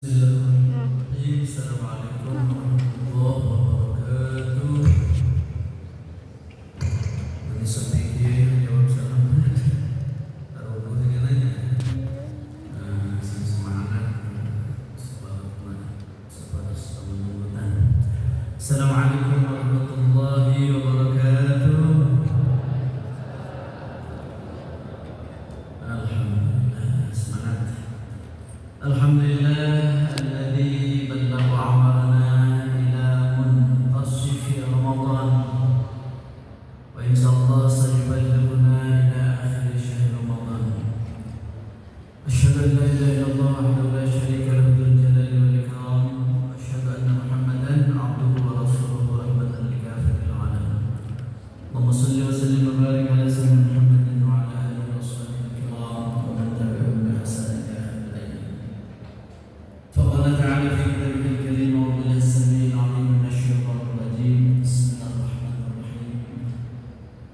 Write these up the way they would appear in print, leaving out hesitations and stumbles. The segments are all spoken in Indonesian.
Bismillahirrahmanirrahim. Assalamualaikum warahmatullahi wabarakatuh. Ini sedikit jawab salam. Taruh dulu nanya. Semangat. Assalamualaikum warahmatullahi wabarakatuh. Alhamdulillah, semangat. Alhamdulillah.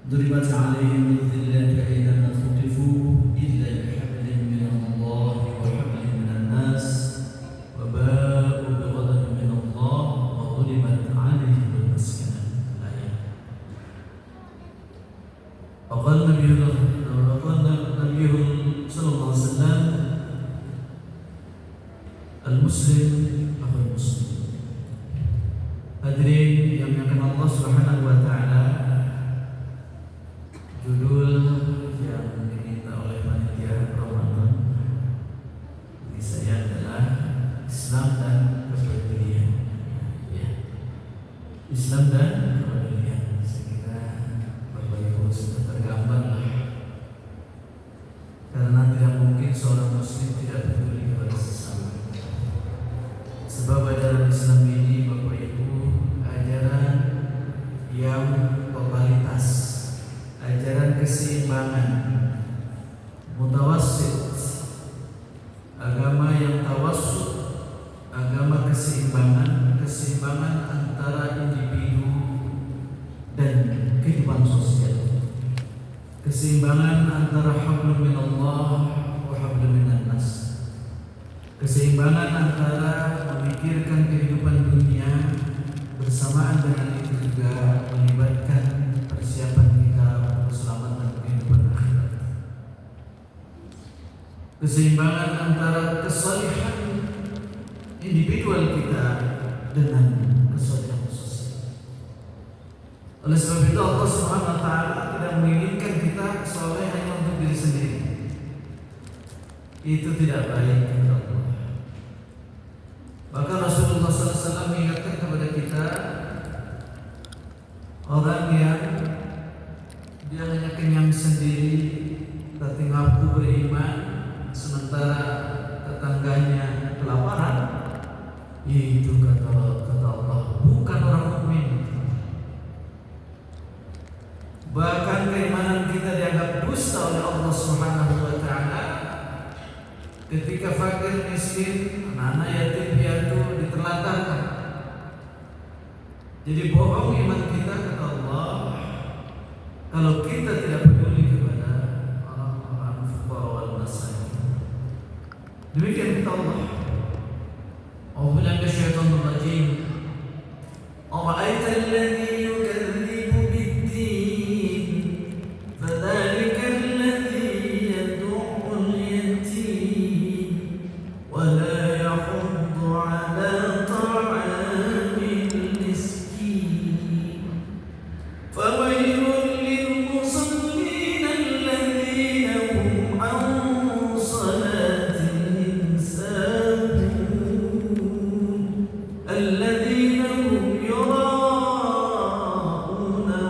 ضربت عليهم الذلة أينما ثقفوا إلا بحبل من الله وحبل من الناس وباءوا بغضب من الله وضربت عليهم المسكنة. الآية. وقال النبي صلى الله عليه وسلم المسلم أخو المسلم. Hadirin yang dimuliakan Allah Subhanahu wa taala, judul yang diminta oleh panitia Ramadan bagi saya adalah Islam dan Kepedulian. Ya. Islam dan Kepedulian. Saya kira Bapak Ibu sudah tergambar lah. Karena tidak mungkin seorang Muslim tidak peduli kepada sesama. Sebab ajaran Islam ini, Bapak Ibu, ajaran yang totalitas, ajaran keseimbangan, mutawassit, agama yang tawassut, agama keseimbangan, keseimbangan antara individu dan kehidupan sosial, keseimbangan antara hablum minallah wa hablum minan nas, keseimbangan antara memikirkan kehidupan dunia bersamaan dengan itu juga melibatkan persiapan kita untuk keselamatan kehidupan akhirat. Keseimbangan antara kesalihan individual kita dengan kesalihan sosial. Oleh sebab itu Allah Subhanahu wa taala tidak menginginkan kita soleh hanya untuk diri sendiri. Itu tidak baik kepada Allah. Maka Rasulullah SAW mengingatkan kepada kita, orang yang dia hanya kenyang sendiri tapi ngaku beriman, sementara tetangganya kelaparan, itu kata Allah bukan orang mukmin. Bahkan keimanan kita dianggap dusta oleh Allah Subhanahu wa taala ketika fakir miskin, anak-anak yatim piatu diterlantarkan. Jadi bohong iman kita kata Allah kalau kita tidak peduli kepada orang-orang fuqara wal masakin. Demikian kata Allah. A'udzubillahi minasyaitonir rajim. Ara'aita alladhi yukadzibu bid-din fadzalika alladhi yad'ul yatim wa la yahuddu 'ala ta'amil miskin. Fawailun lil musallin alladhina hum 'an salatihim sahun alladhina hum yura'una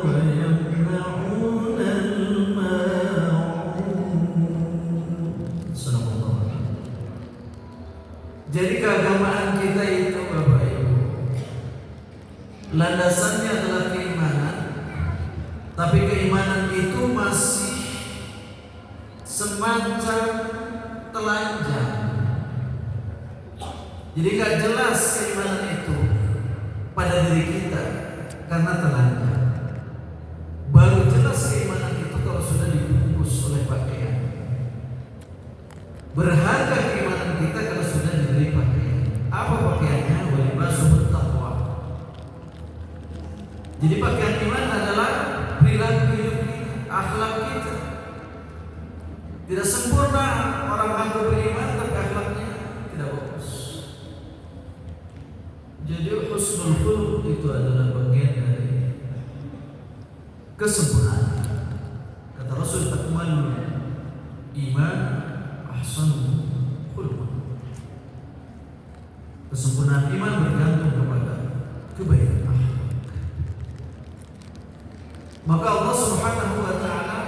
wa yamna'una al-ma'un. Subhanallah. Jadi keagamaan kita itu, Bapak Ibu, landasannya adalah keimanan, tapi keimanan itu masih semacam telanjang. Jadi gak jelas keimanan itu pada diri kita karena telanjang. Baru jelas keimanan itu kalau sudah dibungkus oleh pakaian. Berharga keimanan kita kalau sudah diberi pakaian. Jadi pakaian iman adalah perilaku hidup kita, akhlak kita. Tidak sempurna orang mengaku beriman tapi akhlaknya tidak bagus. Jadi husnul khuluq itu adalah bagian dari kesempurnaan. Kata Rasul, akmalul iman ahsanul khuluq. Kesempurnaan iman bergantung kepada kebaikan akhlak. Maka Allah Subhanahu wa taala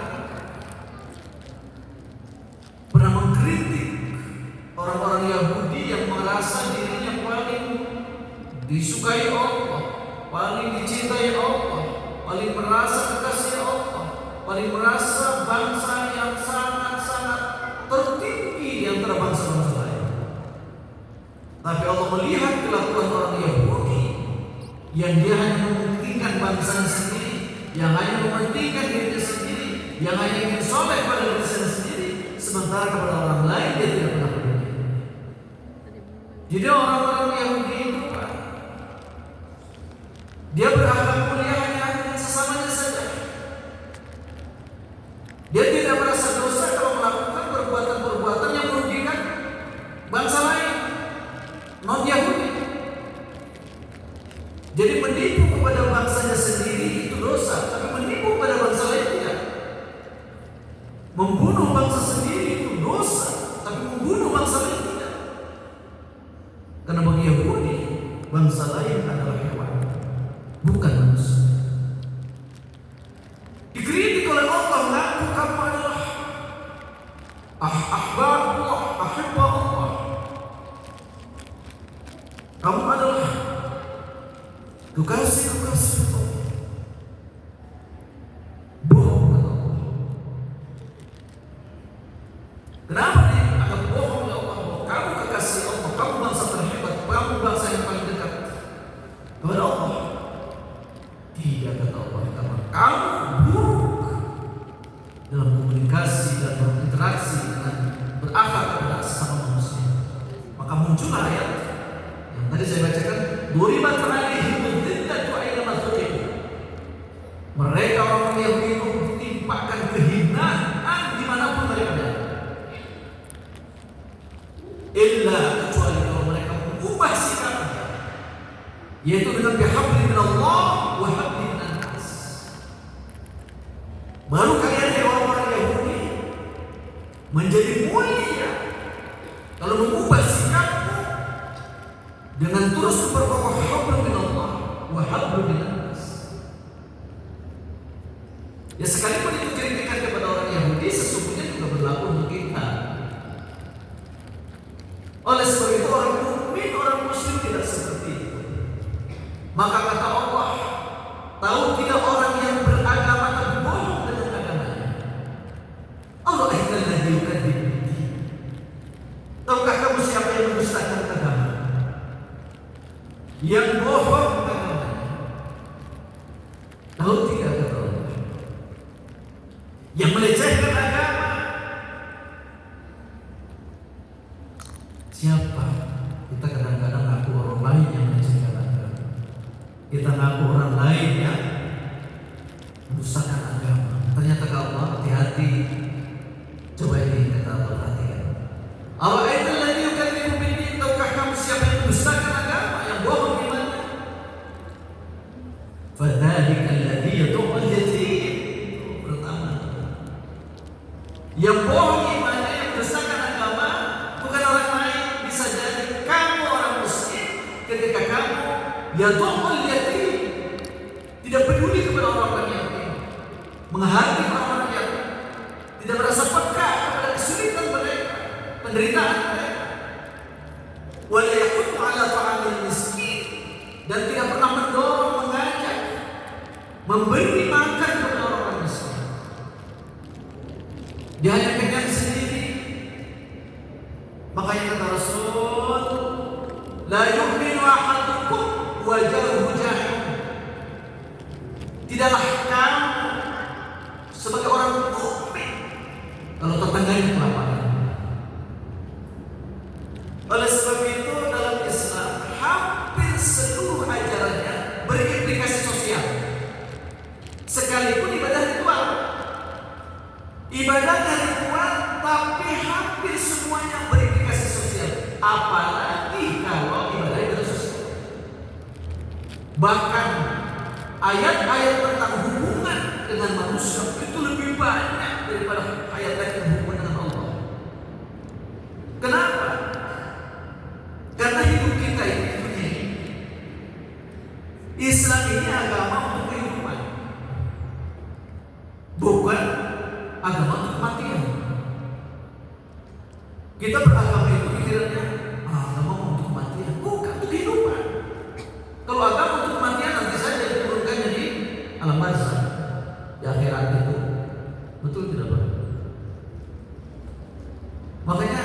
pernah mengkritik orang-orang Yahudi yang merasa dirinya paling disukai Allah, paling dicintai Allah, paling merasa kekasih Allah, paling merasa bangsa yang sangat-sangat tertinggi di antara bangsa-bangsa lain. Tapi Allah melihat kelakuan orang Yahudi yang dia hanya mementingkan bangsanya sendiri, yang hanya mementingkan dirinya sendiri, yang hanya ingin soleh pada dirinya sendiri, sementara kepada orang lain dia tidak pernah peduli. Jadi orang-orang Yahudi itu dia berakhlak mulia hanya dengan sesamanya saja. Dia tidak merasa dosa kalau melakukan perbuatan-perbuatan yang merugikan bangsa lain, non Yahudi. Jadi menipu kepada bangsanya sendiri itu dosa, tapi menipu kepada bangsa lain tidak. Membunuh bangsa sendiri itu dosa, tapi membunuh bangsa lain tidak. Karena bagi Yahudi bangsa lain adalah hewan, bukan manusia. Dikritik oleh Allah, mengaku kamu adalah ahbabullah, ahibbahullah. Kamu adalah kekasih-kekasih Allah. Bohong kata Allah. Kenapa dia akan bohong oleh Allah? Kamu kekasih Allah, kamu bangsa terhebat, kamu bangsa yang paling dekat kepada Allah. Tidak, kata Allah, karena kamu buruk dalam komunikasi dan berinteraksi dengan berakhlak kepada sesama manusia. Maka muncullah ayat yang tadi saya bacakan, duribat alaihim dzillatu aina masjid. Mereka orang Yahudi itu ditimpakan kehinaan dimanapun mereka berada. Illa, kecuali kalau mereka mengubah sikapnya, yaitu dengan bihabli minallah wa habli minan nas. Baru kalian orang-orang Yahudi menjadi mulia kalau mengubah sikapmu dengan terus berkokoh hablu minallah wa hablu minan nas. Ya, sekalipun itu kritikan kepada orang Yahudi, sesungguhnya juga berlaku untuk kita. Oleh sebab itu orang mukmin, orang muslim tidak seperti itu. Maka kata Allah, tahu tidak orang yang beragama tapi bohong dengan agamanya? Allah adzalladzi yukadzibu biddin. Tahukah kamu siapa yang mendustakan agama? Yang bohong agamanya. Tahu tidak, kata Allah? Yang melecehkan agama. Siapa? Kita kadang-kadang ngaku orang lain yang melecehkan agama. Kita ngaku orang lain yang mendustakan agama. Ternyata kalau Allah, hati-hati. Coba ini kata Allah, perhatikan. Ara'aital yukadzibu biddin. Tahukah kamu siapa yang mendustakan agama, yang bohong imannya? Fadzalika alladzi yad'ul yatim. Pertama, yang bohong imannya, yang mendustakan agama, bukan orang lain. Bisa jadi kamu orang muslim ketika kamu yad'ul yatim, tidak peduli kepada orang-orang yatim, menghargai orang-orang yatim, tidak merasa peka kepada kesulitan mereka, penderitaan mereka, wa la yahuddu ala ta'amil miskin, dan tidak pernah mendorong, mengajak, memberi makan kepada orang-orang miskin. Dia hanya kenyang sendiri. Makanya kata Rasul, la yu'minu ahadukum wa jaruhu jahil. Tidaklah kamu sebagai orang mukmin kalau tetangganya kelaparan. Oleh sebab itu dalam Islam hampir seluruh ajarannya berimplikasi sosial. Bahkan ayat-ayat tentang hubungan dengan manusia itu lebih banyak daripada ayat-ayat yang hubungan dengan Allah. Kenapa? Karena hidup kita ini, Islam ini agama untuk kehidupan, bukan agama untuk kematian. Kita beragama itu pikirannya agama untuk kematian, bukan untuk kehidupan. Kalau agama untuk kematian nanti saja diturunkan jadi alam barzah di akhirat itu, betul tidak Pak? Makanya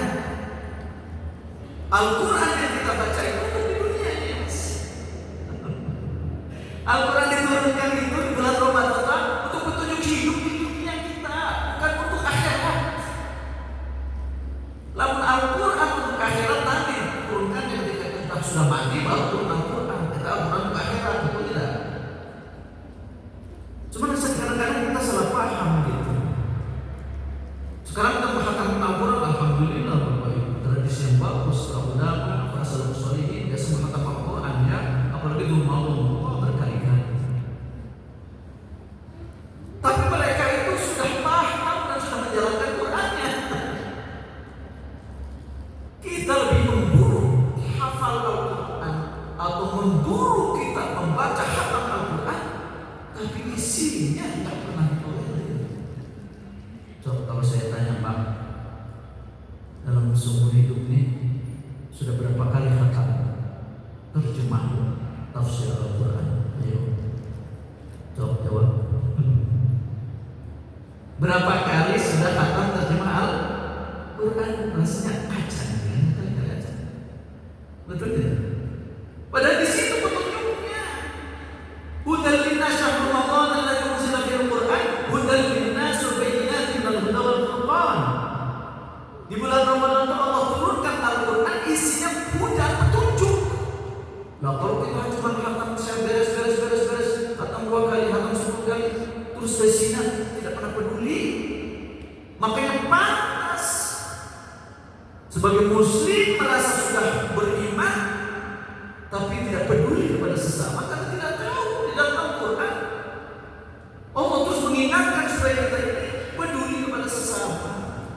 Al-Quran yang kita baca itu untuk di dunia ini, Mas. Al-Quran diturunkan itu di bulan Ramadan untuk petunjuk hidup di dunia kita, bukan untuk akhirat. Lamun Al-Quran untuk akhirat nanti diturunkan ketika kita sudah mati baru turun Al-Quran. Kita Al-Quran untuk akhirat, betul tidak? Cuma kadang-kadang kita salah paham gitu. Sekarang kita mengatakan Al-Quran, alhamdulillah Bapak Ibu, tradisi yang bagus, ulama, para salafus shalihin, dia semua kata Al-Quran ya, apalagi rumah berkali-kali. Tapi mereka itu sudah paham dan sudah menjalankan Qurannya. Kita lebih memburu hafal Al-Quran atau memburu kita membaca hafal Al-Quran, tapi isinya tidak pernah ditolerir. So, kalau saya tanya Pak, dalam seumur hidup ini sudah berapa kali khatam terjemah tafsir Al-Quran? Ayo, jawab. Berapa kali sudah khatam terjemah Al-Quran? Rasanya kacang, betul tidak? Padahal di situ petunjuknya. Hudal linnas syahrul Ramadan alladzi unzila fihi al-Qur'an hudal linnas wa bayyinatin minal huda wal furqan. Di bulan Ramadan itu Allah turunkan Al-Quran, isinya huda, petunjuk. Nah, kalau kita cuma khatam saya beres, khatam 2 kali, khatam 10 kali, terus dari sini tidak pernah peduli. Makanya pantas sebagai muslim merasa sudah beriman tapi tidak peduli kepada sesama karena tidak tahu di dalam Al-Quran. Allah terus mengingatkan supaya kita ini peduli kepada sesama.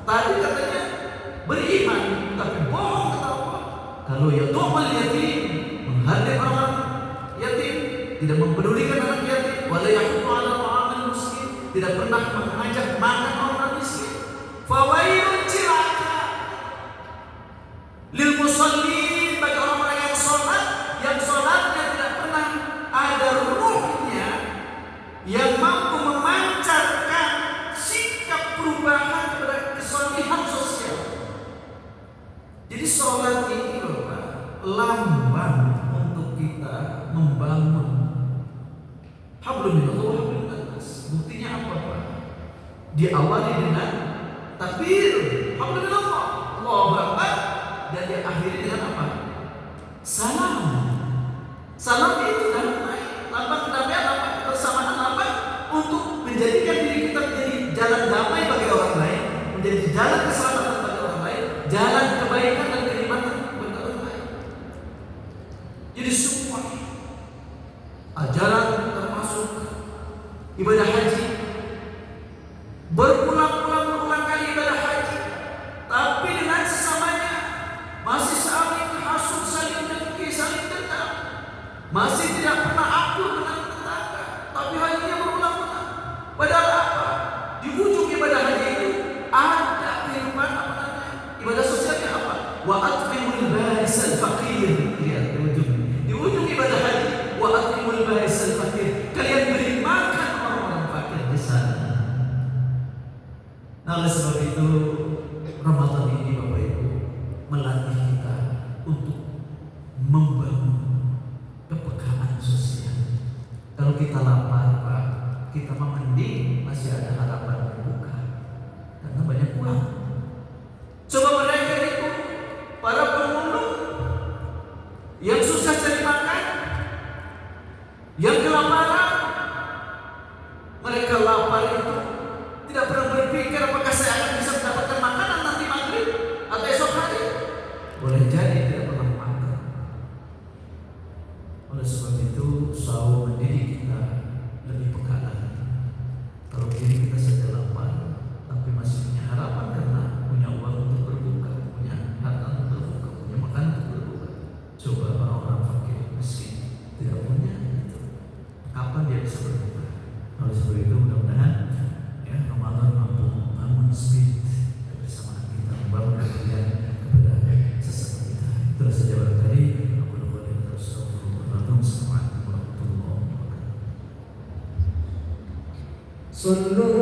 Tadi katanya beriman tapi bohong kata Allah. Kalau yatumul yatim, menghargai orang yatim, tidak mempedulikan anak yatim, wala yahuddu ala ta'amil miskin, tidak pernah mengajak makan orang miskin. Fawailun cilaka lil musallin, bagi orang-orang yang sholatnya tidak pernah ada ruhnya yang mampu memancarkan sikap perubahan pada kesolihan sosial. Jadi sholat ini Bapak, lambang untuk kita membangun hablum minallah wa hablum minannas. Buktinya apa Pak? Diawali dengan takbir, hablum minallah, Allahu Akbar, dan diakhiri dengan apa? Salam. Salam itu damai, lambang kedamaian, lambang kebersamaan, lambang untuk menjadikan diri kita menjadi jalan damai bagi orang lain, menjadi jalan keselamatan bagi orang lain, jalan kebaikan dan kenikmatan bagi orang lain. Jadi semua ajaran termasuk ibadah haji, berulang kali ibadah haji, tapi dengan sesamanya masih saling hasut, saling dengki, saling dendam, masih tidak pernah akur dengan tetangga, tapi hajinya berulang-ulang. Padahal apa? Di ujung ibadah haji itu ada kehidupan apa namanya? Ibadah sosialnya apa? Wa at'imul barisal faqir. Lihat di ujung ibadah haji, wa at'imul barisal faqir. Kalian beri makan orang-orang fakir di sana. Nah, oleh sebab itu Ramadan ini Bapak Ibu melatih kita untuk membangun kepekaan sosial. Kalau kita lapar Pak, kita mending masih ada harapan berbuka karena banyak uang. Coba mereka itu para pemulung yang susah cari makan, yang kelaparan, mereka lapar itu tidak pernah berpikir apakah saya akan bisa mendapatkan makanan nanti maghrib atau esok hari. Boleh jadi tidak pernah makan. Oleh sebab itu صلوا